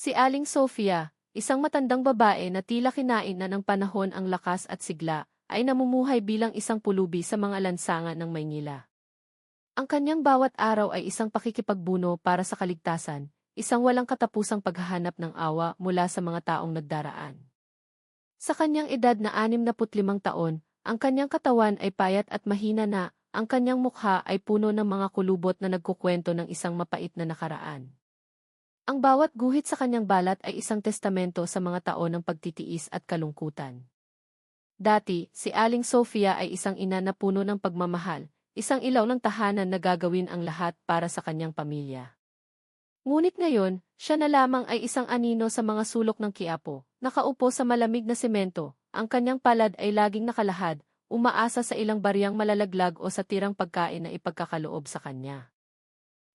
Si Aling Sofia, isang matandang babae na tila kinain na ng panahon ang lakas at sigla, ay namumuhay bilang isang pulubi sa mga lansangan ng Maynila. Ang kanyang bawat araw ay isang pakikipagbuno para sa kaligtasan, isang walang katapusang paghahanap ng awa mula sa mga taong nagdaraan. Sa kanyang edad na 65 taon, ang kanyang katawan ay payat at mahina na, ang kanyang mukha ay puno ng mga kulubot na nagkukwento ng isang mapait na nakaraan. Ang bawat guhit sa kanyang balat ay isang testamento sa mga taon ng pagtitiis at kalungkutan. Dati, si Aling Sofia ay isang ina na puno ng pagmamahal, isang ilaw ng tahanan na gagawin ang lahat para sa kanyang pamilya. Ngunit ngayon, siya na lamang ay isang anino sa mga sulok ng Quiapo, nakaupo sa malamig na semento, ang kanyang palad ay laging nakalahad, umaasa sa ilang bariyang malalaglag o sa tirang pagkain na ipagkakaloob sa kanya.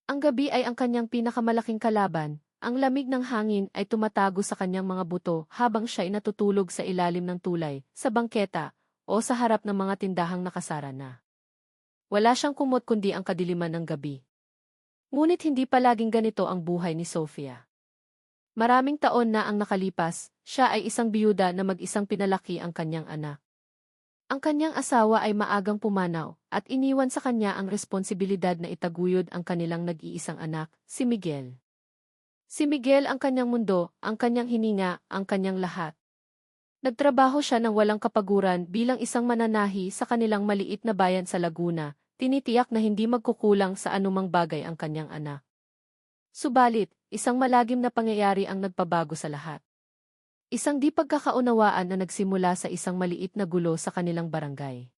Ang gabi ay ang kanyang pinakamalaking kalaban, ang lamig ng hangin ay tumatago sa kanyang mga buto habang siya ay natutulog sa ilalim ng tulay, sa bangketa, o sa harap ng mga tindahang nakasara na. Wala siyang kumot kundi ang kadiliman ng gabi. Ngunit hindi palaging ganito ang buhay ni Sofia. Maraming taon na ang nakalipas, siya ay isang biyuda na mag-isang pinalaki ang kanyang anak. Ang kanyang asawa ay maagang pumanaw, at iniwan sa kanya ang responsibilidad na itaguyod ang kanilang nag-iisang anak, si Miguel. Si Miguel ang kanyang mundo, ang kanyang hininga, ang kanyang lahat. Nagtrabaho siya ng walang kapaguran bilang isang mananahi sa kanilang maliit na bayan sa Laguna, tinitiyak na hindi magkukulang sa anumang bagay ang kanyang anak. Subalit, isang malagim na pangyayari ang nagpabago sa lahat. Isang di pagkakaunawaan na nagsimula sa isang maliit na gulo sa kanilang barangay.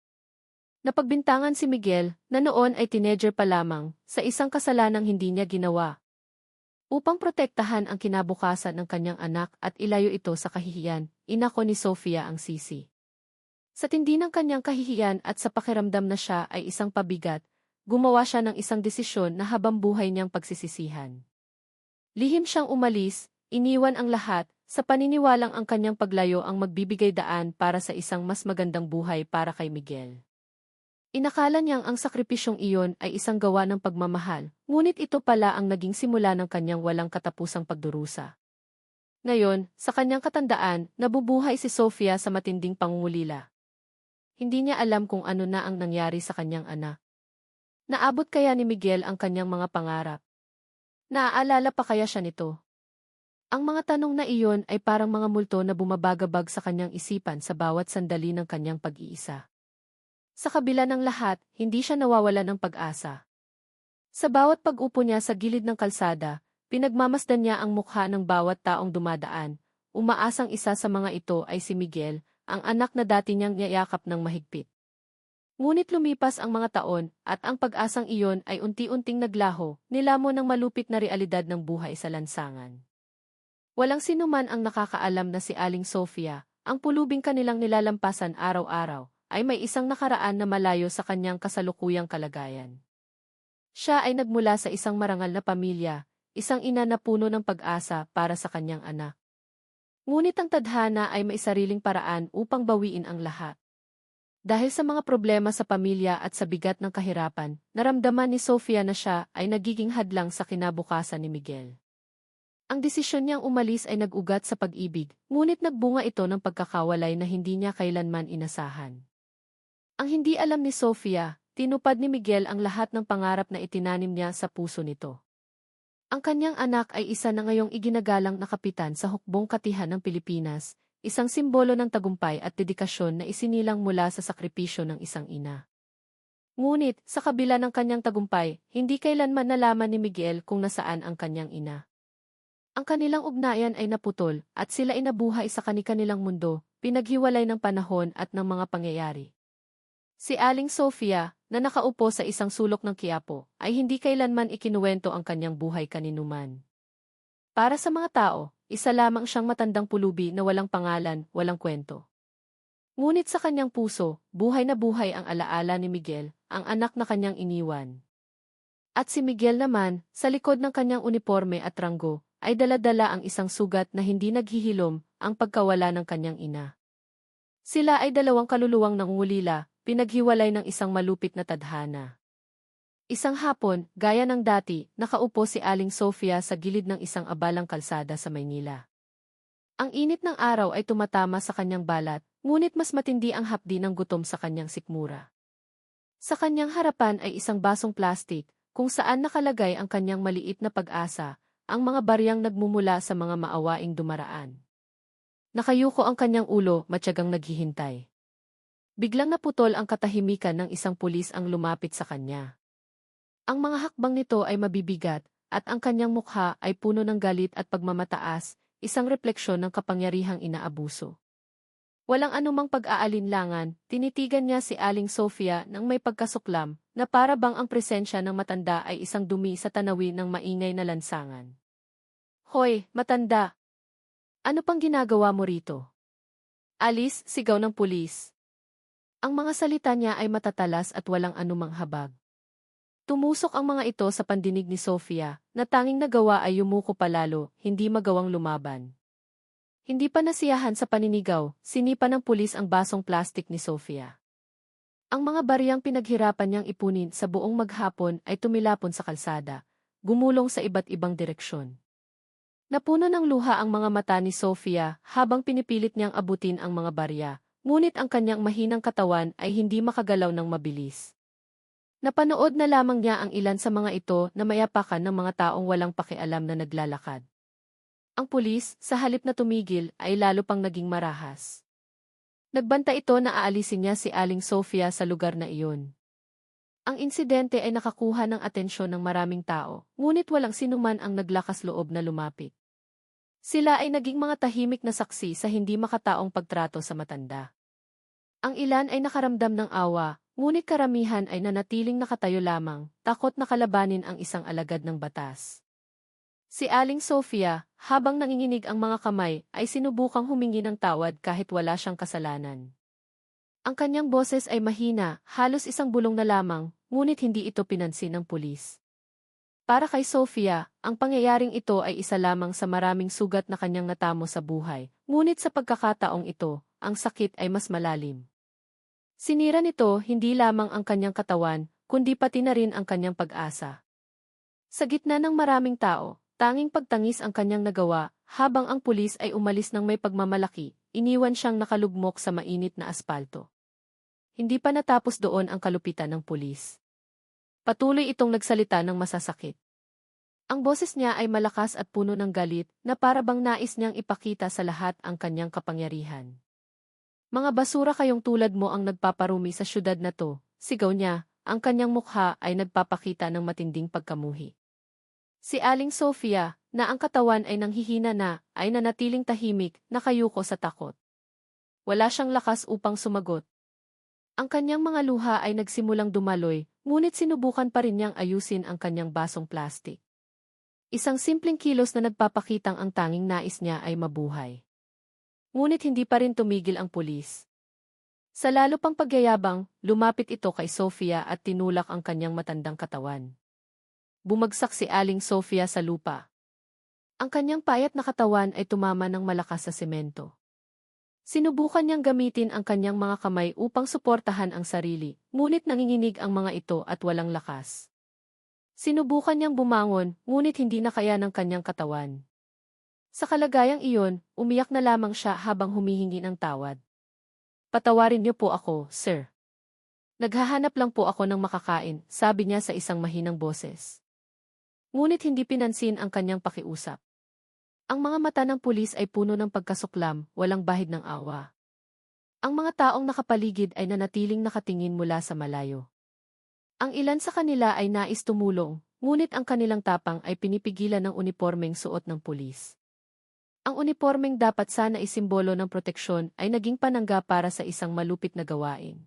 Napagbintangan si Miguel, na noon ay teenager pa lamang, sa isang kasalanang hindi niya ginawa. Upang protektahan ang kinabukasan ng kanyang anak at ilayo ito sa kahihiyan, inako ni Sofia ang sisi. Sa tindi ng kanyang kahihiyan at sa pakiramdam na siya ay isang pabigat, gumawa siya ng isang desisyon na habang buhay niyang pagsisisihan. Lihim siyang umalis, iniwan ang lahat, sa paniniwalang ang kanyang paglayo ang magbibigay daan para sa isang mas magandang buhay para kay Miguel. Inakala niyang ang sakripisyong iyon ay isang gawa ng pagmamahal, ngunit ito pala ang naging simula ng kanyang walang katapusang pagdurusa. Ngayon, sa kanyang katandaan, nabubuhay si Sofia sa matinding pangungulila. Hindi niya alam kung ano na ang nangyari sa kanyang anak. Naabot kaya ni Miguel ang kanyang mga pangarap? Naaalala pa kaya siya nito? Ang mga tanong na iyon ay parang mga multo na bumabagabag sa kanyang isipan sa bawat sandali ng kanyang pag-iisa. Sa kabila ng lahat, hindi siya nawawala ng pag-asa. Sa bawat pag-upo niya sa gilid ng kalsada, pinagmamasdan niya ang mukha ng bawat taong dumadaan. Umaasang isa sa mga ito ay si Miguel, ang anak na dati niyang niyayakap ng mahigpit. Ngunit lumipas ang mga taon, at ang pag-asang iyon ay unti-unting naglaho, nilamon ng malupit na realidad ng buhay sa lansangan. Walang sinuman ang nakakaalam na si Aling Sofia, ang pulubing kanilang nilalampasan araw-araw, ay may isang nakaraan na malayo sa kanyang kasalukuyang kalagayan. Siya ay nagmula sa isang marangal na pamilya, isang ina na puno ng pag-asa para sa kanyang anak. Ngunit ang tadhana ay may sariling paraan upang bawiin ang lahat. Dahil sa mga problema sa pamilya at sa bigat ng kahirapan, naramdaman ni Sofia na siya ay nagiging hadlang sa kinabukasan ni Miguel. Ang desisyon niyang umalis ay nag-ugat sa pag-ibig, ngunit nagbunga ito ng pagkakawalay na hindi niya kailanman inasahan. Ang hindi alam ni Sofia, tinupad ni Miguel ang lahat ng pangarap na itinanim niya sa puso nito. Ang kanyang anak ay isa na ngayong iginagalang na kapitan sa hukbong katihan ng Pilipinas, isang simbolo ng tagumpay at dedikasyon na isinilang mula sa sakripisyo ng isang ina. Ngunit, sa kabila ng kanyang tagumpay, hindi kailanman nalaman ni Miguel kung nasaan ang kanyang ina. Ang kanilang ugnayan ay naputol, at sila ay nabuhay sa kani-kanilang mundo, pinaghiwalay ng panahon at ng mga pangyayari. Si Aling Sofia, na nakaupo sa isang sulok ng Quiapo, ay hindi kailanman ikinuwento ang kanyang buhay kaninuman. Para sa mga tao, isa lamang siyang matandang pulubi na walang pangalan, walang kwento. Ngunit sa kanyang puso, buhay na buhay ang alaala ni Miguel, ang anak na kanyang iniwan. At si Miguel naman, sa likod ng kanyang uniforme at ranggo, ay dala-dala ang isang sugat na hindi naghihilom, ang pagkawala ng kanyang ina. Sila ay dalawang kaluluwang nangungulila, pinaghiwalay ng isang malupit na tadhana. Isang hapon, gaya ng dati, nakaupo si Aling Sofia sa gilid ng isang abalang kalsada sa Maynila. Ang init ng araw ay tumatama sa kanyang balat, ngunit mas matindi ang hapdi ng gutom sa kanyang sikmura. Sa kanyang harapan ay isang basong plastik, kung saan nakalagay ang kanyang maliit na pag-asa, ang mga baryang nagmumula sa mga maawaing dumaraan. Nakayuko ang kanyang ulo, matyagang naghihintay. Biglang naputol ang katahimikan ng isang pulis ang lumapit sa kanya. Ang mga hakbang nito ay mabibigat, at ang kanyang mukha ay puno ng galit at pagmamataas, isang refleksyon ng kapangyarihang inaabuso. Walang anumang pag-aalinlangan, tinitigan niya si Aling Sofia nang may pagkasuklam, na para bang ang presensya ng matanda ay isang dumi sa tanawin ng maingay na lansangan. "Hoy, matanda! Ano pang ginagawa mo rito?" "Alis," sigaw ng pulis. Ang mga salita niya ay matatalas at walang anumang habag. Tumusok ang mga ito sa pandinig ni Sofia, na tanging nagawa ay yumuko palalo, hindi magawang lumaban. Hindi pa nasiyahan sa paninigaw, sinipa ng pulis ang basong plastik ni Sofia. Ang mga baryang pinaghirapan niyang ipunin sa buong maghapon ay tumilapon sa kalsada, gumulong sa iba't ibang direksyon. Napuno ng luha ang mga mata ni Sofia habang pinipilit niyang abutin ang mga barya, ngunit ang kanyang mahinang katawan ay hindi makagalaw ng mabilis. Napanood na lamang niya ang ilan sa mga ito na mayapakan ng mga taong walang pakialam na naglalakad. Ang pulis, sa halip na tumigil, ay lalo pang naging marahas. Nagbanta ito na aalisin niya si Aling Sofia sa lugar na iyon. Ang insidente ay nakakuha ng atensyon ng maraming tao, ngunit walang sinuman ang naglakas loob na lumapit. Sila ay naging mga tahimik na saksi sa hindi makataong pagtrato sa matanda. Ang ilan ay nakaramdam ng awa, ngunit karamihan ay nanatiling nakatayo lamang, takot na kalabanin ang isang alagad ng batas. Si Aling Sofia, habang nanginginig ang mga kamay, ay sinubukang humingi ng tawad kahit wala siyang kasalanan. Ang kanyang boses ay mahina, halos isang bulong na lamang, ngunit hindi ito pinansin ng pulis. Para kay Sofia, ang pangyayaring ito ay isa lamang sa maraming sugat na kanyang natamo sa buhay, ngunit sa pagkakataong ito, ang sakit ay mas malalim. Sinira nito hindi lamang ang kanyang katawan, kundi pati na rin ang kanyang pag-asa. Sa gitna ng maraming tao, tanging pagtangis ang kanyang nagawa, habang ang pulis ay umalis ng may pagmamalaki, iniwan siyang nakalugmok sa mainit na aspalto. Hindi pa natapos doon ang kalupitan ng pulis. Patuloy itong nagsalita ng masasakit. Ang boses niya ay malakas at puno ng galit, na para bang nais niyang ipakita sa lahat ang kanyang kapangyarihan. "Mga basura kayong tulad mo ang nagpaparumi sa syudad na to," sigaw niya, ang kanyang mukha ay nagpapakita ng matinding pagkamuhi. Si Aling Sofia, na ang katawan ay nanghihina na, ay nanatiling tahimik, nakayuko sa takot. Wala siyang lakas upang sumagot. Ang kanyang mga luha ay nagsimulang dumaloy, ngunit sinubukan pa rin niyang ayusin ang kanyang basong plastik. Isang simpleng kilos na nagpapakitang ang tanging nais niya ay mabuhay. Ngunit hindi pa rin tumigil ang pulis. Sa lalo pang pagyayabang, lumapit ito kay Sofia at tinulak ang kanyang matandang katawan. Bumagsak si Aling Sofia sa lupa. Ang kanyang payat na katawan ay tumama ng malakas sa semento. Sinubukan niyang gamitin ang kanyang mga kamay upang suportahan ang sarili, ngunit nanginginig ang mga ito at walang lakas. Sinubukan niyang bumangon, ngunit hindi na kaya ng kanyang katawan. Sa kalagayang iyon, umiyak na lamang siya habang humihingi ng tawad. "Patawarin niyo po ako, sir. Naghahanap lang po ako ng makakain," sabi niya sa isang mahinang boses. Ngunit hindi pinansin ang kanyang pakiusap. Ang mga mata ng pulis ay puno ng pagkasuklam, walang bahid ng awa. Ang mga taong nakapaligid ay nanatiling nakatingin mula sa malayo. Ang ilan sa kanila ay nais tumulong, ngunit ang kanilang tapang ay pinipigilan ng unipormeng suot ng pulis. Ang unipormeng dapat sana isimbolo ng proteksyon ay naging panangga para sa isang malupit na gawain.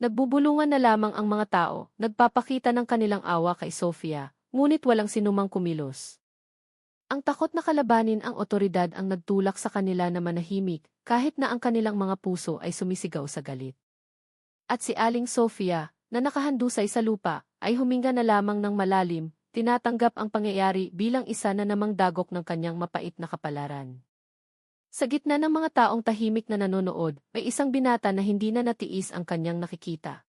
Nagbubulungan na lamang ang mga tao, nagpapakita ng kanilang awa kay Sofia, ngunit walang sinumang kumilos. Ang takot na kalabanin ang otoridad ang nagtulak sa kanila na manahimik, kahit na ang kanilang mga puso ay sumisigaw sa galit. At si Aling Sofia, na nakahandusay sa lupa, ay huminga na lamang ng malalim, tinatanggap ang pangyayari bilang isa na namang dagok ng kanyang mapait na kapalaran. Sa gitna ng mga taong tahimik na nanonood, may isang binata na hindi na natiis ang kanyang nakikita.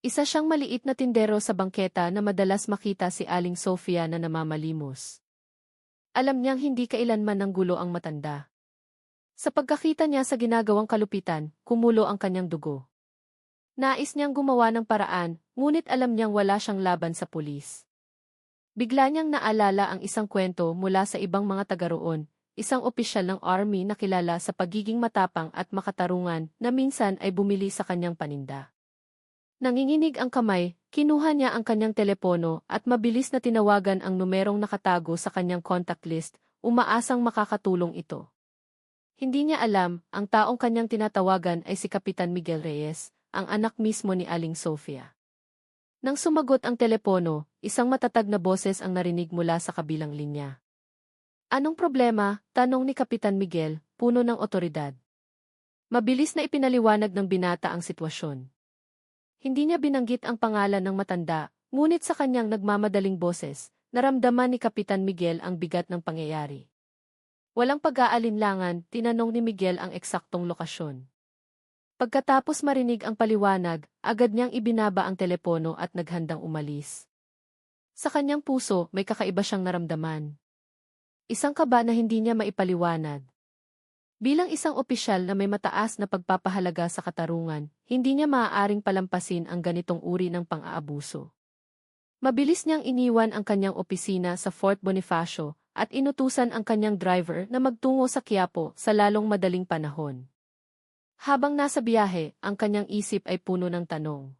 Isa siyang maliit na tindero sa bangketa na madalas makita si Aling Sofia na namamalimos. Alam niyang hindi kailanman ng gulo ang matanda. Sa pagkakita niya sa ginagawang kalupitan, kumulo ang kanyang dugo. Nais niyang gumawa ng paraan, ngunit alam niyang wala siyang laban sa pulis. Bigla niyang naalala ang isang kwento mula sa ibang mga taga roon, isang opisyal ng army na kilala sa pagiging matapang at makatarungan na minsan ay bumili sa kanyang paninda. Nanginginig ang kamay, kinuha niya ang kanyang telepono at mabilis na tinawagan ang numerong nakatago sa kanyang contact list, umaasang makakatulong ito. Hindi niya alam, ang taong kanyang tinatawagan ay si Kapitan Miguel Reyes, ang anak mismo ni Aling Sofia. Nang sumagot ang telepono, isang matatag na boses ang narinig mula sa kabilang linya. Anong problema? Tanong ni Kapitan Miguel, puno ng otoridad. Mabilis na ipinaliwanag ng binata ang sitwasyon. Hindi niya binanggit ang pangalan ng matanda, ngunit sa kanyang nagmamadaling boses, naramdaman ni Kapitan Miguel ang bigat ng pangyayari. Walang pag-aalinlangan, tinanong ni Miguel ang eksaktong lokasyon. Pagkatapos marinig ang paliwanag, agad niyang ibinaba ang telepono at naghandang umalis. Sa kanyang puso, may kakaiba siyang naramdaman. Isang kaba na hindi niya maipaliwanag. Bilang isang opisyal na may mataas na pagpapahalaga sa katarungan, hindi niya maaaring palampasin ang ganitong uri ng pang-aabuso. Mabilis niyang iniwan ang kanyang opisina sa Fort Bonifacio at inutusan ang kanyang driver na magtungo sa Quiapo sa lalong madaling panahon. Habang nasa biyahe, ang kanyang isip ay puno ng tanong.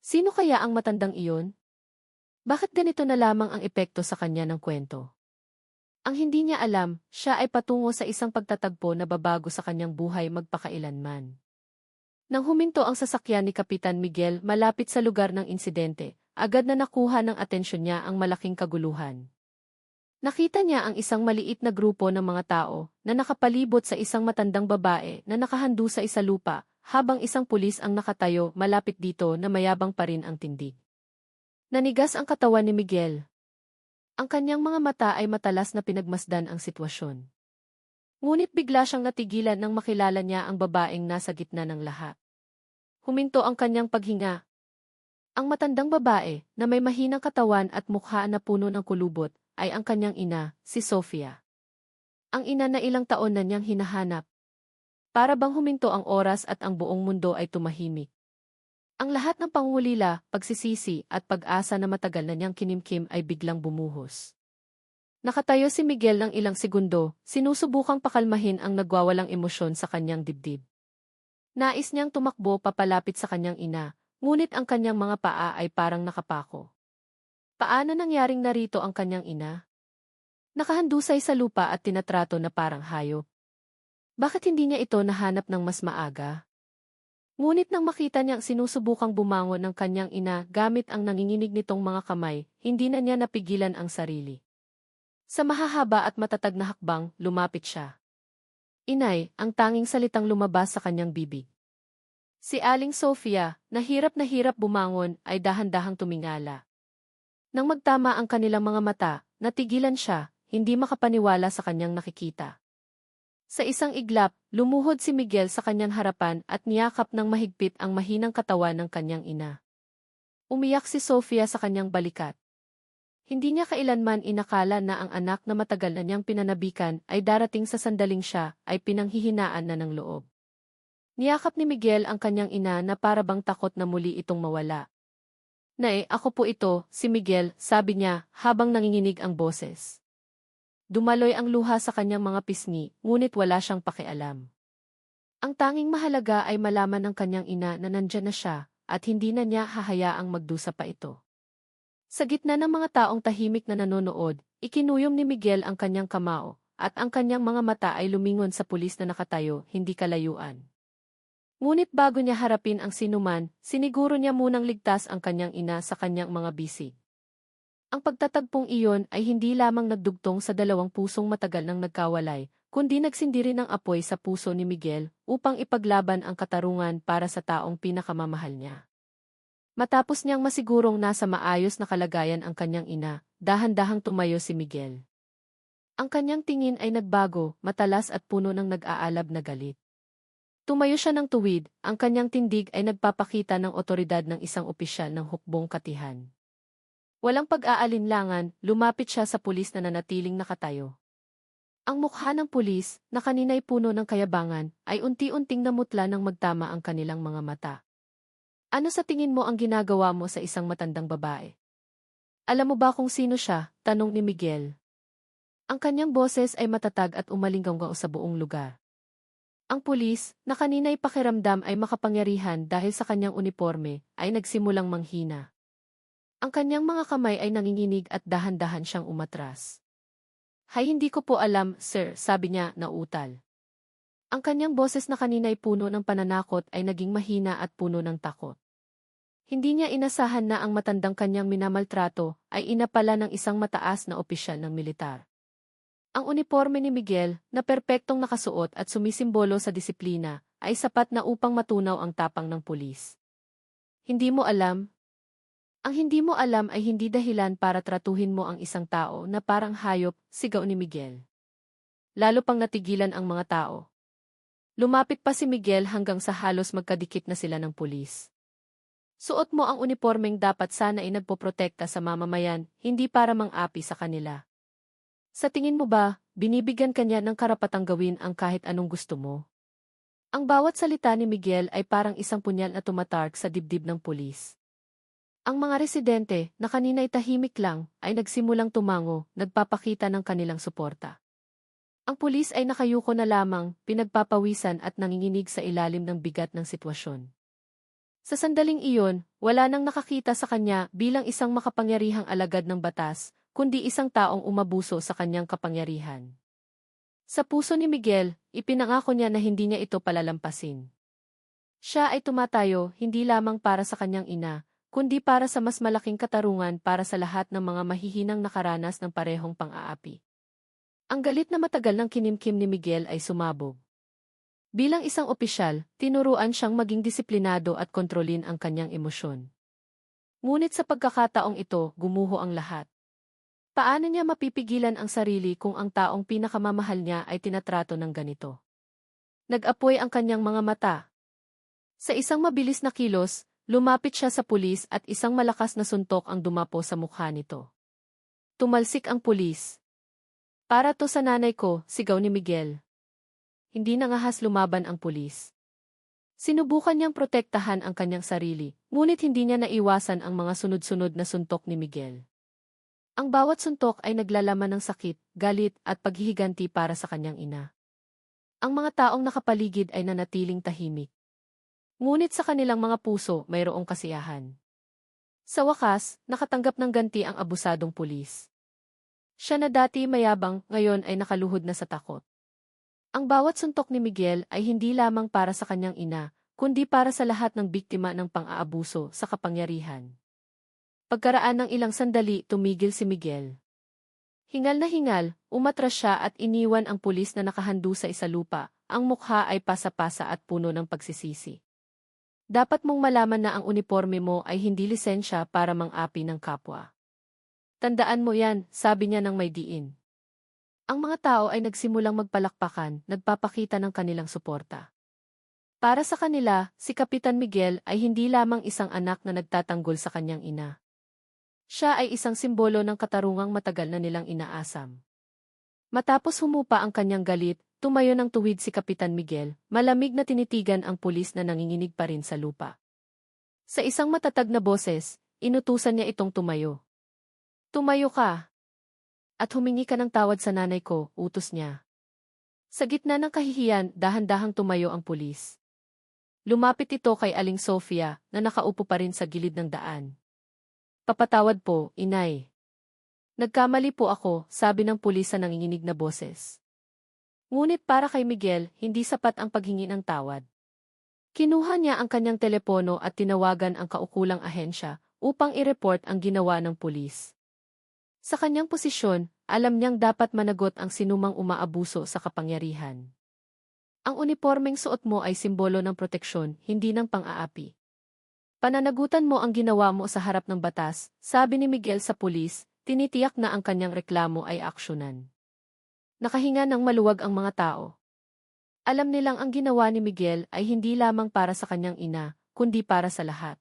Sino kaya ang matandang iyon? Bakit ganito na lamang ang epekto sa kanya ng kwento? Ang hindi niya alam, siya ay patungo sa isang pagtatagpo na babago sa kanyang buhay magpakailanman. Nang huminto ang sasakyan ni Kapitan Miguel malapit sa lugar ng insidente, agad na nakuha ng atensyon niya ang malaking kaguluhan. Nakita niya ang isang maliit na grupo ng mga tao na nakapalibot sa isang matandang babae na nakahando sa isalupa, habang isang pulis ang nakatayo malapit dito na mayabang pa rin ang tindig. Nanigas ang katawan ni Miguel. Ang kanyang mga mata ay matalas na pinagmasdan ang sitwasyon. Ngunit bigla siyang natigilan nang makilala niya ang babaeng nasa gitna ng lahat. Huminto ang kanyang paghinga. Ang matandang babae, na may mahinang katawan at mukha na puno ng kulubot, ay ang kanyang ina, si Sofia. Ang ina na ilang taon na niyang hinahanap. Para bang huminto ang oras at ang buong mundo ay tumahimik. Ang lahat ng pangungulila, pagsisisi at pag-asa na matagal na niyang kinimkim ay biglang bumuhos. Nakatayo si Miguel ng ilang segundo, sinusubukang pakalmahin ang nagwawalang emosyon sa kanyang dibdib. Nais niyang tumakbo papalapit sa kanyang ina, ngunit ang kanyang mga paa ay parang nakapako. Paano nangyaring narito ang kanyang ina? Nakahandusay sa lupa at tinatrato na parang hayop. Bakit hindi niya ito nahanap ng mas maaga? Ngunit nang makita niyang sinusubukang bumangon ng kanyang ina gamit ang nanginginig nitong mga kamay, hindi na niya napigilan ang sarili. Sa mahahaba at matatag na hakbang, lumapit siya. Inay, ang tanging salitang lumabas sa kanyang bibig. Si Aling Sofia, na hirap bumangon, ay dahan-dahang tumingala. Nang magtama ang kanilang mga mata, natigilan siya, hindi makapaniwala sa kanyang nakikita. Sa isang iglap, lumuhod si Miguel sa kanyang harapan at niyakap ng mahigpit ang mahinang katawan ng kanyang ina. Umiyak si Sofia sa kanyang balikat. Hindi niya kailanman inakala na ang anak na matagal na niyang pinanabikan ay darating sa sandaling siya ay pinanghihinaan na ng loob. Niyakap ni Miguel ang kanyang ina na para bang takot na muli itong mawala. Nay, ako po ito, si Miguel, sabi niya habang nanginginig ang boses. Dumaloy ang luha sa kanyang mga pisngi, ngunit wala siyang pakialam. Ang tanging mahalaga ay malaman ng kanyang ina na nandyan na siya, at hindi na niya hahayaang magdusa pa ito. Sa gitna ng mga taong tahimik na nanonood, ikinuyom ni Miguel ang kanyang kamao, at ang kanyang mga mata ay lumingon sa pulis na nakatayo, hindi kalayuan. Ngunit bago niya harapin ang sinuman, siniguro niya munang ligtas ang kanyang ina sa kanyang mga bisig. Ang pagtatagpong iyon ay hindi lamang nagdugtong sa dalawang pusong matagal nang nagkawalay, kundi nagsindi rin ng apoy sa puso ni Miguel upang ipaglaban ang katarungan para sa taong pinakamamahal niya. Matapos niyang masigurong nasa maayos na kalagayan ang kanyang ina, dahan-dahang tumayo si Miguel. Ang kanyang tingin ay nagbago, matalas at puno ng nag-aalab na galit. Tumayo siya ng tuwid, ang kanyang tindig ay nagpapakita ng otoridad ng isang opisyal ng hukbong katihan. Walang pag-aalinlangan, lumapit siya sa pulis na nanatiling nakatayo. Ang mukha ng pulis, na kanina'y puno ng kayabangan, ay unti-unting namutla ng magtama ang kanilang mga mata. Ano sa tingin mo ang ginagawa mo sa isang matandang babae? Alam mo ba kung sino siya? Tanong ni Miguel. Ang kanyang boses ay matatag at umalinggaw sa buong lugar. Ang pulis, na kanina'y pakiramdam ay makapangyarihan dahil sa kanyang uniforme, ay nagsimulang manghina. Ang kanyang mga kamay ay nanginginig at dahan-dahan siyang umatras. Hay, hindi ko po alam, sir, sabi niya, nauutal. Ang kanyang boses na kanina'y puno ng pananakot ay naging mahina at puno ng takot. Hindi niya inasahan na ang matandang kanyang minamaltrato ay ina pala ng isang mataas na opisyal ng militar. Ang uniforme ni Miguel, na perpektong nakasuot at sumisimbolo sa disiplina, ay sapat na upang matunaw ang tapang ng pulis. Hindi mo alam? Ang hindi mo alam ay hindi dahilan para tratuhin mo ang isang tao na parang hayop, sigaw ni Miguel. Lalo pang natigilan ang mga tao. Lumapit pa si Miguel hanggang sa halos magkadikit na sila ng pulis. Suot mo ang unipormeng dapat sana ay nagpoprotekta sa mamamayan, hindi para mang-api sa kanila. Sa tingin mo ba, binibigyan kanya ng karapatang gawin ang kahit anong gusto mo? Ang bawat salita ni Miguel ay parang isang punyal na tumatark sa dibdib ng pulis. Ang mga residente, na kanina'y tahimik lang, ay nagsimulang tumango, nagpapakita ng kanilang suporta. Ang pulis ay nakayuko na lamang, pinagpapawisan at nanginginig sa ilalim ng bigat ng sitwasyon. Sa sandaling iyon, wala nang nakakita sa kanya bilang isang makapangyarihang alagad ng batas, kundi isang taong umabuso sa kanyang kapangyarihan. Sa puso ni Miguel, ipinangako niya na hindi niya ito palalampasin. Siya ay tumatayo hindi lamang para sa kanyang ina, kundi para sa mas malaking katarungan para sa lahat ng mga mahihinang nakaranas ng parehong pang-aapi. Ang galit na matagal ng kinimkim ni Miguel ay sumabog. Bilang isang opisyal, tinuruan siyang maging disiplinado at kontrolin ang kanyang emosyon. Ngunit sa pagkakataong ito, gumuho ang lahat. Paano niya mapipigilan ang sarili kung ang taong pinakamamahal niya ay tinatrato ng ganito? Nag-apoy ang kanyang mga mata. Sa isang mabilis na kilos, lumapit siya sa pulis at isang malakas na suntok ang dumapo sa mukha nito. Tumalsik ang pulis. Para to sa nanay ko, sigaw ni Miguel. Hindi nangahas lumaban ang pulis. Sinubukan niyang protektahan ang kanyang sarili, ngunit hindi niya naiwasan ang mga sunod-sunod na suntok ni Miguel. Ang bawat suntok ay naglalaman ng sakit, galit at paghihiganti para sa kanyang ina. Ang mga taong nakapaligid ay nanatiling tahimik. Ngunit sa kanilang mga puso mayroong kasiyahan. Sa wakas, nakatanggap ng ganti ang abusadong pulis. Siya na dati mayabang, ngayon ay nakaluhod na sa takot. Ang bawat suntok ni Miguel ay hindi lamang para sa kanyang ina, kundi para sa lahat ng biktima ng pang-aabuso sa kapangyarihan. Pagkaraan ng ilang sandali, tumigil si Miguel. Hingal na hingal, umatras siya at iniwan ang pulis na nakahandu sa isalupa, ang mukha ay pasa-pasa at puno ng pagsisisi. Dapat mong malaman na ang uniforme mo ay hindi lisensya para mang-api ng kapwa. Tandaan mo yan, sabi niya ng may diin. Ang mga tao ay nagsimulang magpalakpakan, nagpapakita ng kanilang suporta. Para sa kanila, si Kapitan Miguel ay hindi lamang isang anak na nagtatanggol sa kanyang ina. Siya ay isang simbolo ng katarungang matagal na nilang inaasam. Matapos humupa ang kanyang galit, tumayo ng tuwid si Kapitan Miguel, malamig na tinitigan ang pulis na nanginginig pa rin sa lupa. Sa isang matatag na boses, inutusan niya itong tumayo. Tumayo ka! At humingi ka ng tawad sa nanay ko, utos niya. Sa gitna ng kahihiyan, dahan-dahang tumayo ang pulis. Lumapit ito kay Aling Sofia, na nakaupo pa rin sa gilid ng daan. Papatawad po, inay. Nagkamali po ako, sabi ng pulis sa nanginginig na boses. Ngunit para kay Miguel, hindi sapat ang paghingi ng tawad. Kinuha niya ang kanyang telepono at tinawagan ang kaukulang ahensya upang i-report ang ginawa ng pulis. Sa kanyang posisyon, alam niyang dapat managot ang sinumang umaabuso sa kapangyarihan. Ang unipormeng suot mo ay simbolo ng proteksyon, hindi ng pang-aapi. Pananagutan mo ang ginawa mo sa harap ng batas, sabi ni Miguel sa pulis, tinitiyak na ang kanyang reklamo ay aksyonan. Nakahinga ng maluwag ang mga tao. Alam nilang ang ginawa ni Miguel ay hindi lamang para sa kanyang ina, kundi para sa lahat.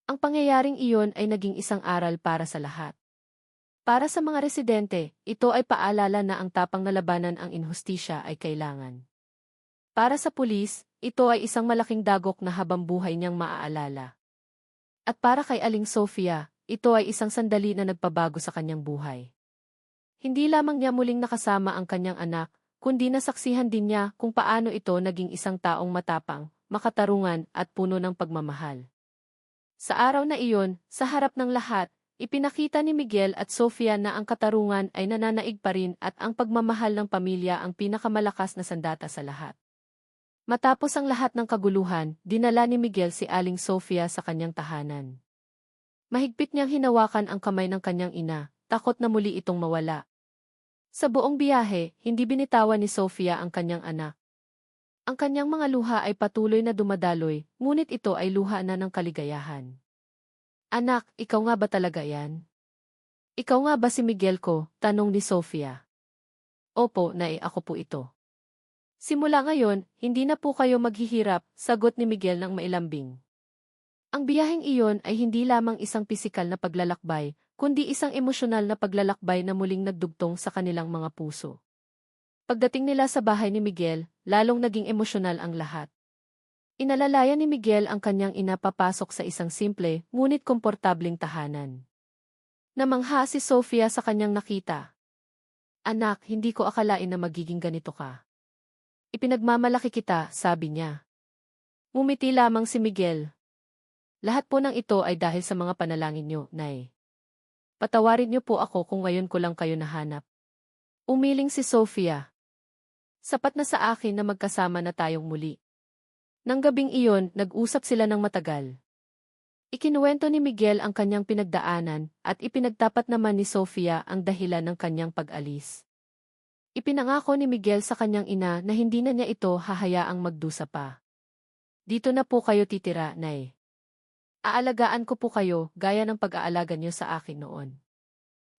Ang pangyayaring iyon ay naging isang aral para sa lahat. Para sa mga residente, ito ay paalala na ang tapang na labanan ang inhustisya ay kailangan. Para sa pulis, ito ay isang malaking dagok na habang buhay niyang maaalala. At para kay Aling Sofia, ito ay isang sandali na nagpabago sa kanyang buhay. Hindi lamang niya muling nakasama ang kanyang anak, kundi nasaksihan din niya kung paano ito naging isang taong matapang, makatarungan at puno ng pagmamahal. Sa araw na iyon, sa harap ng lahat, ipinakita ni Miguel at Sofia na ang katarungan ay nananaig pa rin at ang pagmamahal ng pamilya ang pinakamalakas na sandata sa lahat. Matapos ang lahat ng kaguluhan, dinala ni Miguel si Aling Sofia sa kanyang tahanan. Mahigpit niyang hinawakan ang kamay ng kanyang ina, takot na muli itong mawala. Sa buong biyahe, hindi binitawan ni Sofia ang kanyang anak. Ang kanyang mga luha ay patuloy na dumadaloy, ngunit ito ay luha na ng kaligayahan. Anak, ikaw nga ba talaga yan? Ikaw nga ba si Miguel ko? Tanong ni Sofia. Opo, Nay, ako po ito. Simula ngayon, hindi na po kayo maghihirap, sagot ni Miguel ng mailambing. Ang biyaheng iyon ay hindi lamang isang pisikal na paglalakbay, kundi isang emosyonal na paglalakbay na muling nagdugtong sa kanilang mga puso. Pagdating nila sa bahay ni Miguel, lalong naging emosyonal ang lahat. Inalalayan ni Miguel ang kanyang ina papasok sa isang simple, ngunit komportabling tahanan. Namangha si Sofia sa kanyang nakita. Anak, hindi ko akalain na magiging ganito ka. Ipinagmamalaki kita, sabi niya. Ngumiti lamang si Miguel. Lahat po ng ito ay dahil sa mga panalangin niyo, Nay. Patawarin niyo po ako kung ngayon ko lang kayo nahanap. Umiling si Sofia. Sapat na sa akin na magkasama na tayong muli. Nang gabing iyon, nag-usap sila ng matagal. Ikinuwento ni Miguel ang kanyang pinagdaanan at ipinagtapat naman ni Sofia ang dahilan ng kanyang pag-alis. Ipinangako ni Miguel sa kanyang ina na hindi na niya ito hahayaang magdusa pa. Dito na po kayo titira, Nay. Aalagaan ko po kayo gaya ng pag-aalaga niyo sa akin noon.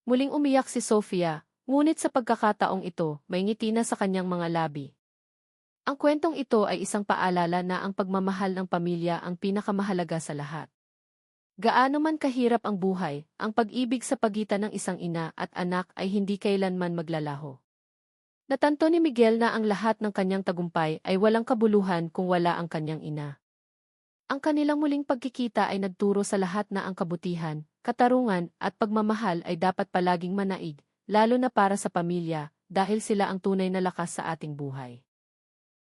Muling umiyak si Sofia, ngunit sa pagkakataong ito, may ngiti na sa kanyang mga labi. Ang kwentong ito ay isang paalala na ang pagmamahal ng pamilya ang pinakamahalaga sa lahat. Gaano man kahirap ang buhay, ang pag-ibig sa pagitan ng isang ina at anak ay hindi kailanman maglalaho. Natanto ni Miguel na ang lahat ng kanyang tagumpay ay walang kabuluhan kung wala ang kanyang ina. Ang kanilang muling pagkikita ay nagturo sa lahat na ang kabutihan, katarungan at pagmamahal ay dapat palaging manaig, lalo na para sa pamilya, dahil sila ang tunay na lakas sa ating buhay.